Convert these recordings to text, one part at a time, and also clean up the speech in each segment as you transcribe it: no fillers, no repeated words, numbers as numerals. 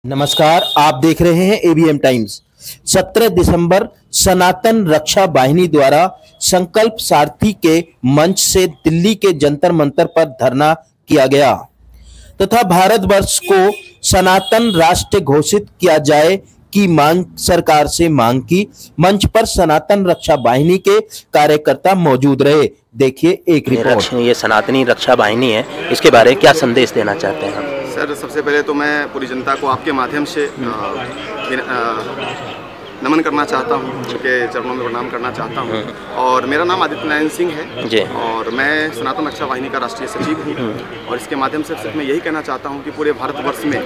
नमस्कार, आप देख रहे हैं एबीएम टाइम्स। 17 दिसंबर सनातन रक्षा वाहिनी द्वारा संकल्प सारथी के मंच से दिल्ली के जंतर मंतर पर धरना किया गया तथा भारतवर्ष को सनातन राष्ट्र घोषित किया जाए की मांग सरकार से मांग की। मंच पर सनातन रक्षा वाहिनी के कार्यकर्ता मौजूद रहे। देखिए एक रिपोर्ट। ये सनातनी रक्षा वाहिनी है, इसके बारे में क्या संदेश देना चाहते हैं हम? सर, सबसे पहले तो मैं पूरी जनता को आपके माध्यम से नमन करना चाहता हूँ, उनके चरणों में प्रणाम करना चाहता हूँ। और मेरा नाम आदित्य नारायण सिंह है जी। और मैं सनातन रक्षा वाहिनी का राष्ट्रीय सचिव हूँ। और इसके माध्यम से सिर्फ मैं यही कहना चाहता हूँ कि पूरे भारतवर्ष में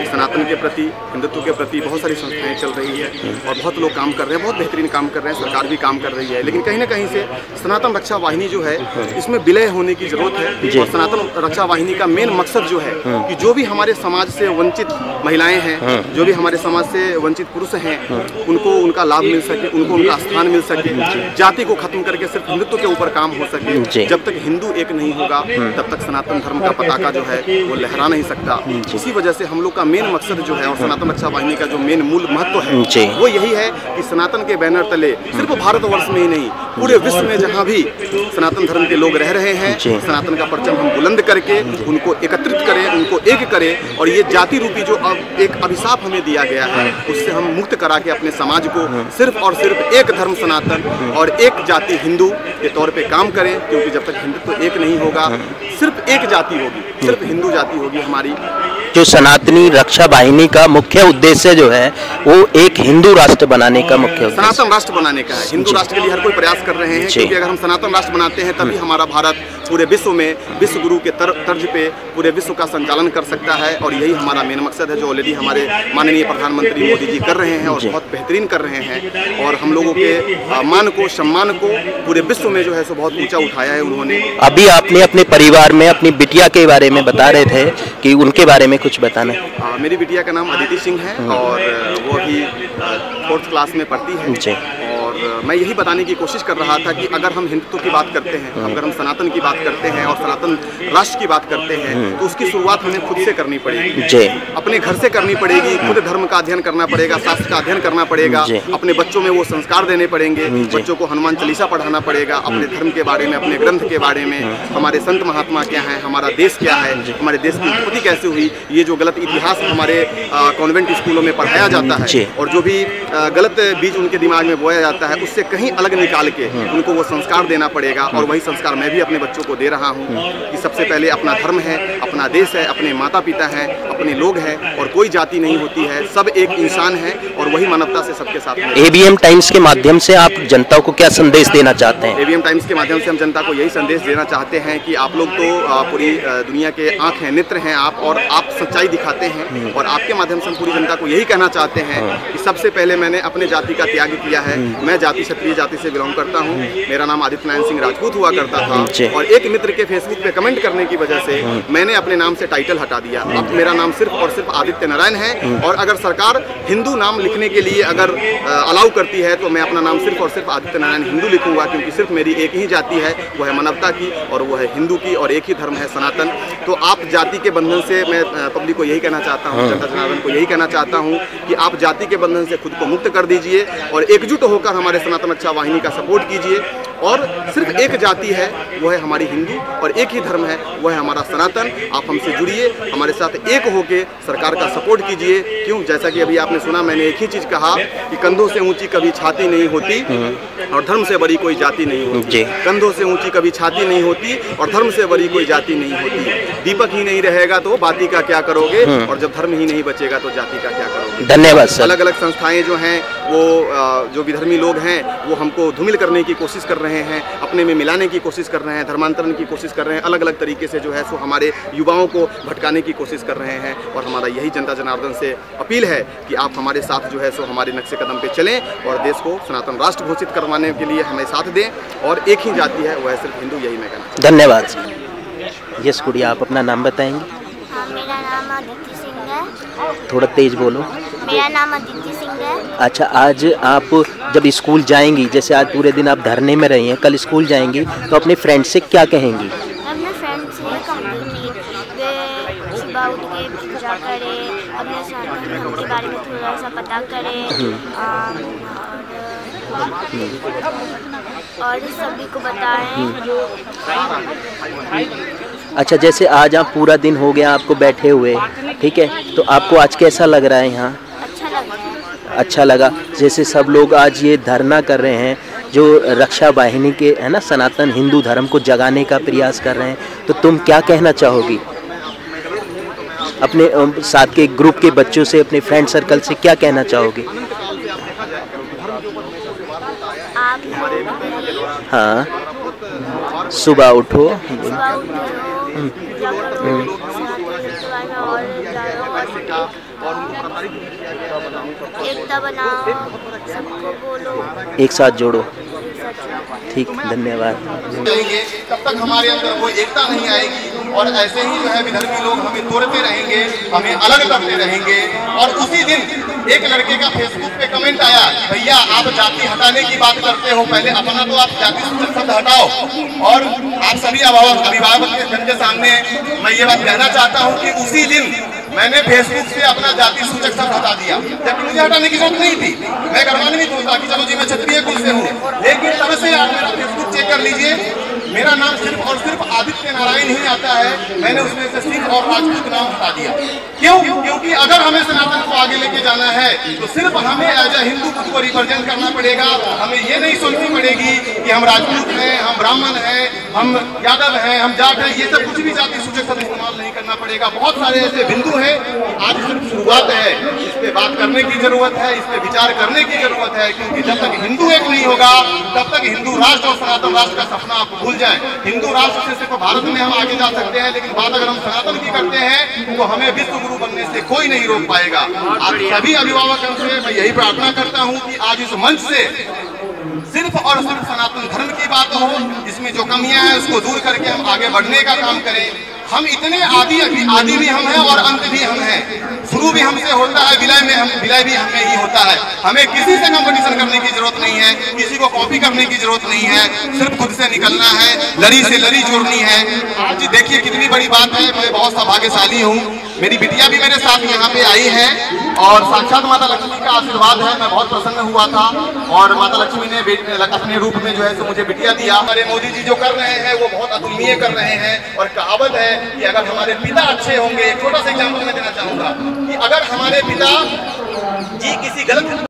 सनातन के प्रति, हिंदुत्व के प्रति बहुत सारी संस्थाएं चल रही है और बहुत लोग काम कर रहे हैं, बहुत बेहतरीन काम कर रहे हैं, सरकार भी काम कर रही है। लेकिन कहीं ना कहीं से सनातन रक्षा वाहिनी जो है इसमें विलय होने की जरूरत है। और सनातन रक्षा वाहिनी का मेन मकसद जो है कि जो भी हमारे समाज से वंचित महिलाएं हैं, जो भी हमारे समाज से वंचित पुरुष हैं, उनको उनका लाभ मिल सके, उनको उनका स्थान मिल सके, जाति को खत्म करके सिर्फ हिंदुत्व के ऊपर काम हो सके। जब तक हिंदू एक नहीं होगा तब तक सनातन धर्म का पताका जो है वो लहरा नहीं सकता। इसी वजह से हम लोग का मेन मकसद जो है और सनातन रक्षा वाहिनी का जो मेन मूल महत्व है वो यही है कि सनातन के बैनर तले सिर्फ भारतवर्ष में ही नहीं, पूरे विश्व में जहाँ भी सनातन धर्म के लोग रह रहे हैं, सनातन का परचम हम बुलंद करके उनको एकत्रित करें, उनको एक करें। और ये जाति रूपी जो अब एक अभिशाप हमें दिया गया है उससे हम मुक्त करा के अपने समाज को सिर्फ और सिर्फ एक धर्म सनातन और एक जाति हिंदू के तौर पे काम करें। क्योंकि जब तक हिंदुत्व तो एक नहीं होगा, सिर्फ एक जाति होगी, सिर्फ हिंदू जाति होगी हमारी। जो सनातनी रक्षा वाहिनी का मुख्य उद्देश्य जो है वो एक हिंदू राष्ट्र बनाने का मुख्य उद्देश्य, सनातन राष्ट्र बनाने का है। हिंदू राष्ट्र के लिए हर कोई प्रयास कर रहे हैं, क्योंकि अगर हम सनातन राष्ट्र बनाते हैं तभी हमारा भारत पूरे विश्व में विश्व गुरु के तर्ज पे पूरे विश्व का संचालन कर सकता है। और यही हमारा मेन मकसद है, जो ऑलरेडी हमारे माननीय प्रधानमंत्री मोदी जी कर रहे हैं और बहुत बेहतरीन कर रहे हैं। और हम लोगों के मान को, सम्मान को पूरे विश्व में जो है सो बहुत ऊंचा उठाया है उन्होंने। अभी आपने अपने परिवार में अपनी बिटिया के बारे में बता रहे थे कि उनके बारे में कुछ बताना। मेरी बिटिया का नाम अदिति सिंह है और वो अभी 4th क्लास में पढ़ती है। और मैं यही बताने की कोशिश कर रहा था कि अगर हम हिंदुत्व की बात करते हैं, अगर हम सनातन की बात करते हैं और सनातन राष्ट्र की बात करते हैं तो उसकी शुरुआत हमें खुद से करनी पड़ेगी, अपने घर से करनी पड़ेगी। खुद धर्म का अध्ययन करना पड़ेगा, शास्त्र का अध्ययन करना पड़ेगा, अपने बच्चों में वो संस्कार देने पड़ेंगे। बच्चों को हनुमान चालीसा पढ़ाना पड़ेगा, अपने धर्म के बारे में, अपने ग्रंथ के बारे में, हमारे संत महात्मा क्या है, हमारा देश क्या है, हमारे देश की उत्पत्ति कैसे हुई। ये जो गलत इतिहास हमारे कॉन्वेंट स्कूलों में पढ़ाया जाता है और जो भी गलत बीज उनके दिमाग में बोया जाता है उससे कहीं अलग निकाल के उनको वो संस्कार देना पड़ेगा। और वही संस्कार मैं भी अपने बच्चों को दे रहा हूँ कि सबसे पहले अपना धर्म है, अपना देश है, अपने माता पिता हैं, अपने लोग हैं और कोई जाति नहीं होती है, सब एक इंसान है और वही मानवता से सबके साथ में। एबीएम टाइम्स के माध्यम से आप जनता को क्या संदेश देना चाहते हैं? एबीएम टाइम्स के माध्यम से हम जनता को यही संदेश देना चाहते हैं कि आप लोग तो पूरी दुनिया के आँख हैं, नेत्र हैं आप, और आप सच्चाई दिखाते हैं। और आपके माध्यम से हम पूरी जनता को यही कहना चाहते हैं कि सबसे पहले मैंने अपने जाति का त्याग किया है। मैं जाति क्षत्रिय जाति से बिलोंग करता हूँ। मेरा नाम आदित्य नारायण सिंह राजपूत हुआ करता था और एक मित्र के फेसबुक पे कमेंट करने की वजह से मैंने अपने नाम से टाइटल हटा दिया। अब मेरा नाम सिर्फ और सिर्फ आदित्य नारायण है। और अगर सरकार हिंदू नाम लिखने के लिए अगर अलाउ करती है तो मैं अपना नाम सिर्फ और सिर्फ आदित्य नारायण हिंदू लिखूंगा, क्योंकि सिर्फ मेरी एक ही जाति है, वो है मानवता की और वो है हिंदू की, और एक ही धर्म है सनातन। तो आप जाति के बंधन से, मैं पब्लिक को यही कहना चाहता हूँ, जनता जनार्दन को यही कहना चाहता हूँ कि आप जाति के बंधन से खुद को मुक्त कर दीजिए और एकजुट होकर हमारे सनातन रक्षा वाहिनी का सपोर्ट कीजिए। और सिर्फ एक जाति है, वो है हमारी हिंदू, और एक ही धर्म है, वो है हमारा सनातन। आप हमसे जुड़िए, हमारे साथ एक होके सरकार का सपोर्ट कीजिए। क्यों? जैसा कि अभी आपने सुना, मैंने एक ही चीज़ कहा कि कंधों से ऊंची कभी छाती नहीं होती और धर्म से बड़ी कोई जाति नहीं होती। कंधों से ऊंची कभी छाती नहीं होती और धर्म से बड़ी कोई जाति नहीं होती। दीपक ही नहीं रहेगा तो बाती का क्या करोगे, और जब धर्म ही नहीं बचेगा तो जाति का क्या करोगे। धन्यवाद सर। अलग अलग संस्थाएं जो हैं वो जो विधर्मी लोग हैं वो हमको धूमिल करने की कोशिश कर रहे हैं, अपने में मिलाने की कोशिश कर रहे हैं, धर्मांतरण की कोशिश कर रहे हैं, अलग अलग तरीके से जो है सो हमारे युवाओं को भटकाने की कोशिश कर रहे हैं। और हमारा यही जनता जनार्दन से अपील है कि आप हमारे साथ जो है सो हमारे नक्शे कदम पे चलें और देश को सनातन राष्ट्र घोषित करवाने के लिए हमें साथ दें। और एक ही जाति है, वो है सिर्फ हिंदू, यही मैं कहना। धन्यवाद। यस गुड़िया, आप अपना नाम बताएंगे? मेरा नाम आदित्य सिंह है। थोड़ा तेज बोलो। मेरा नाम आदित्य सिंह है। अच्छा, आज आप जब स्कूल जाएंगी, जैसे आज पूरे दिन आप धरने में रही हैं, कल स्कूल जाएंगी तो अपने फ्रेंड से क्या कहेंगी? मैं अपने फ्रेंड से कहूँगी वे सुबह उठ के पूजा करें, अपने सनातन धर्म के बारे में थोड़ा सा पता करें और सभी को बताएं। अच्छा, जैसे आज आप पूरा दिन हो गया आपको बैठे हुए, ठीक है, तो आपको आज कैसा लग रहा है यहाँ? अच्छा लग रहा है। अच्छा लगा। जैसे सब लोग आज ये धरना कर रहे हैं जो रक्षा वाहिनी के है ना, सनातन हिंदू धर्म को जगाने का प्रयास कर रहे हैं, तो तुम क्या कहना चाहोगी अपने साथ के ग्रुप के बच्चों से, अपने फ्रेंड सर्कल से क्या कहना चाहोगी? आप लोग भी हाँ, सुबह उठो, पूजा करो, और एकता बनाओ, सबको बोलो, एक साथ जोड़ो। ठीक, धन्यवाद। तब तक हमारे अंदर वो एकता नहीं आएगी और ऐसे ही जो है विधर्मी लोग हमें तोड़ते रहेंगे, हमें अलग करते रहेंगे। और उसी दिन एक लड़के का फेसबुक पे कमेंट आया कि भैया आप जाति हटाने की बात करते हो, पहले अपना तो आप जाति सूचक शब्द हटाओ। और आप सभी अभिभावक के सामने मैं ये बात कहना चाहता हूँ कि उसी दिन मैंने फेसबुक से अपना जाति सूचक शब्द हटा दिया, जबकि मुझे हटाने की जरूरत नहीं थी। मैं गर्वान्वित होता कि चलो जी मैं क्षत्रिय कुल से हूँ, लेकिन तब से आप मेरा फेसबुक चेक कर लीजिए, मेरा नाम सिर्फ और सिर्फ आदित्य नारायण ही आता है। मैंने उसमें से सिंह और राजपूत नाम हटा दिया। क्यों? क्योंकि अगर हमें सनातन को आगे लेके जाना है तो सिर्फ हमें एज ए हिंदू को रिप्रेजेंट करना पड़ेगा। हमें ये नहीं सोचनी पड़ेगी कि हम राजपूत हैं, हम ब्राह्मण हैं, हम यादव हैं, हम जाट हैं, ये सब कुछ भी जाति सूचक शब्द इस्तेमाल नहीं करना पड़ेगा। बहुत सारे ऐसे बिंदु हैं, आज सिर्फ शुरुआत है, इस पे बात करने की जरूरत है, इस पे विचार करने की जरूरत है, क्योंकि जब तक हिंदू एक नहीं होगा तब तक हिंदू राष्ट्र और सनातन राष्ट्र का सपना आप भूल जाएं। हिंदू राष्ट्र से सिर्फ भारत में हम आगे जा सकते हैं, लेकिन बात अगर हम सनातन की करते हैं तो हमें विश्व गुरु बनने से कोई नहीं रोक पाएगा। आप सभी अभिभावकों से मैं यही प्रार्थना करता हूं कि आज इस मंच से सिर्फ और सिर्फ सनातन धर्म की बात हो, इसमें जो कमियां हैं उसको दूर करके हम आगे बढ़ने का काम करें। हम इतने आदि भी हम हैं और अंत भी हम हैं। शुरू भी हमसे होता है, विलय भी हमें ही होता है। हमें किसी से कंपटीशन करने की जरूरत नहीं है, किसी को कॉपी करने की जरूरत नहीं है, सिर्फ खुद से निकलना है, लड़ी से लड़ी जोड़नी है। आज देखिए कितनी बड़ी बात है, मैं बहुत सौभाग्यशाली हूँ, मेरी बिटिया भी मेरे साथ यहाँ पे आई है और साक्षात माता लक्ष्मी का आशीर्वाद है। मैं बहुत प्रसन्न हुआ था और माता लक्ष्मी ने अपने रूप में जो है सो मुझे बिटिया दिया। हमारे मोदी जी जो कर रहे हैं वो बहुत अतुलनीय कर रहे हैं और कहावत है कि अगर हमारे पिता अच्छे होंगे, एक छोटा सा एग्जाम्पल मैं देना चाहूंगा कि अगर हमारे पिता जी किसी गलत